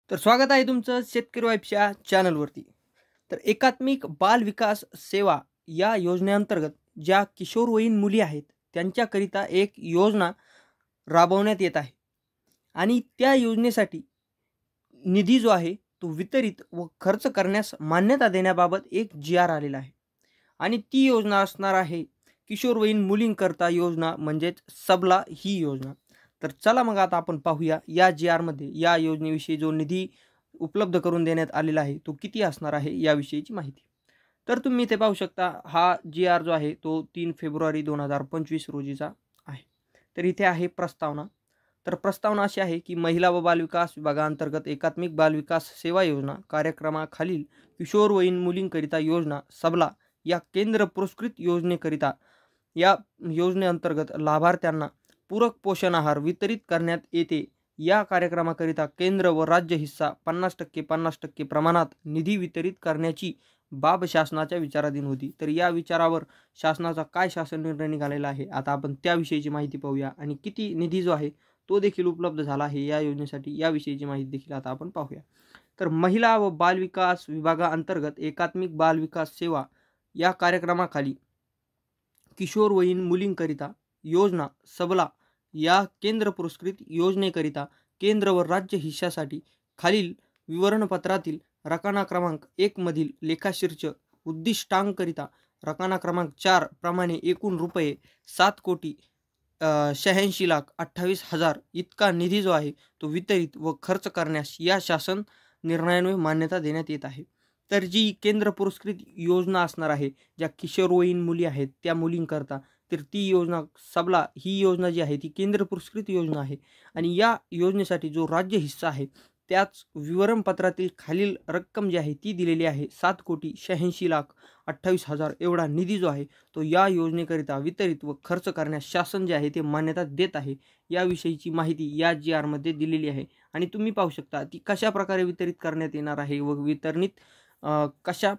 तर स्वागत आहे तुमचं शेतकरी वाईफच्या चॅनलवरती. तर एकात्मिक बाल विकास सेवा या योजनेअंतर्गत ज्या किशोरवयीन मुली आहेत त्यांच्याकरिता एक योजना राबवण्यात येत आहे आणि त्या योजनेसाठी निधी जो आहे तो वितरित व खर्च करण्यास मान्यता देण्याबाबत एक जी-आर आलेला आहे आणि ती योजना असणार आहे किशोरवयीन मुलींकरता योजना म्हणजेच सबला ही योजना. तर चला मग आता आपण पाहूया या जी-आरमध्ये या योजनेविषयी जो निधी उपलब्ध करून देण्यात आलेला आहे तो किती असणार आहे याविषयीची माहिती. तर तुम्ही इथे पाहू शकता हा जी-आर जो आहे तो 3 फेब्रुवारी 2025 रोजीचा आहे. तर इथे आहे प्रस्तावना. तर प्रस्तावना अशी आहे की महिला व बालविकास विभागांतर्गत एकात्मिक बालविकास सेवा योजना कार्यक्रमाखालील किशोरवयीन मुलींकरिता योजना सबला या केंद्र पुरस्कृत योजनेकरिता या योजनेअंतर्गत लाभार्थ्यांना पूरक पोषण आहार वितरित करण्यात येते. या कार्यक्रमाकरिता केंद्र व राज्य हिस्सा 50% 50% प्रमाणात निधी वितरित करण्याची बाब शासनाच्या विचाराधीन होती. तर या विचारावर शासनाचा काय शासन निर्णय निघालेला आहे आता आपण त्याविषयीची माहिती पाहूया आणि किती निधी जो आहे तो देखील उपलब्ध झाला आहे या योजनेसाठी याविषयीची माहिती देखील आता आपण पाहूया. तर महिला व बालविकास विभागाअंतर्गत एकात्मिक बालविकास सेवा या कार्यक्रमाखाली किशोरवयीन मुलींकरिता योजना सबला या केंद्र पुरस्कृत योजनेकरिता केंद्र व राज्य हिश्श्यासाठी खालील विवरणपत्रातील रकाना क्रमांक 1 मधील लेखाशीर्ष उद्दिष्टांकरिता रकाना क्रमांक 4 प्रमाणे एकूण रुपये 7,86,28,000 इतका निधी जो आहे तो वितरित व खर्च करण्यास या शासन निर्णयान्वये मान्यता देण्यात येत आहे. तर जी केंद्र पुरस्कृत योजना असणार आहे ज्या किशोरवयीन मुली आहेत त्या मुलींकरता तर ती योजना सबला ही योजना जी आहे ती केंद्र पुरस्कृत योजना आहे आणि या योजनेसाठी जो राज्य हिस्सा आहे त्याच विवरणपत्रातील खालील रक्कम जी आहे ती दिलेली आहे 7,86,28,000 एवढा निधी जो आहे तो या योजनेकरिता वितरित व खर्च करण्यास शासन जे आहे ते मान्यता देत आहे. याविषयीची माहिती या जी-आरमध्ये दिलेली आहे आणि तुम्ही पाहू शकता ती कशा प्रकारे वितरित करण्यात येणार आहे व वितरणित कशा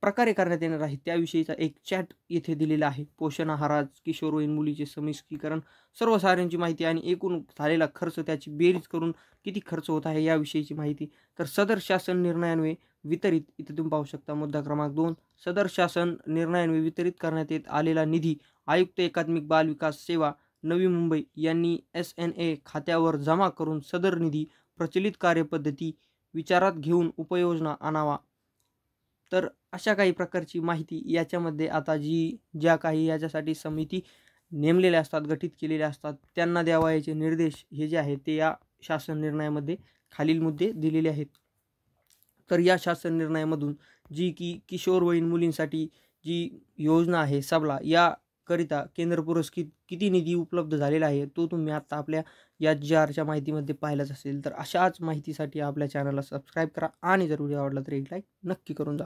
प्रकारे करण्यात येणार आहे त्याविषयीचा एक चॅट येथे दिलेला आहे. पोषण आहारात किशोरवयीन मुलीचे समिष्टीकरण सर्व साऱ्यांची माहिती आणि एकूण झालेला खर्च त्याची बेरीज करून किती खर्च होत आहे याविषयीची माहिती. तर सदर शासन निर्णयान्वये वितरित इथे तुम्ही पाहू शकता मुद्दा क्रमांक 2 सदर शासन निर्णयान्वये वितरित करण्यात येत आलेला निधी आयुक्त एकात्मिक बाल विकास सेवा नवी मुंबई यांनी SNA खात्यावर जमा करून सदर निधी प्रचलित कार्यपद्धती विचारात घेऊन उपयोजना आणावा. तर अशा काही प्रकारची माहिती याच्यामध्ये आता ज्या काही याच्यासाठी समिती नेमलेल्या असतात गठीत केलेल्या असतात त्यांना द्यावयाचे निर्देश हे जे आहेत ते या शासन निर्णयामध्ये खालील मुद्दे दिलेले आहेत. तर या शासन निर्णयामधून जी की किशोरवयीन मुलींसाठी जी योजना आहे सबला याकरिता केंद्र पुरस्कृत किती निधी उपलब्ध झालेला आहे तो तुम्ही आता आपल्या या जी-आरच्या माहितीमध्ये पाहिलाच असेल. तर अशाच माहितीसाठी आपल्या चॅनलला सबस्क्राईब करा आणि जर व्हिडिओ आवडला तर एक लाईक नक्की करून जा.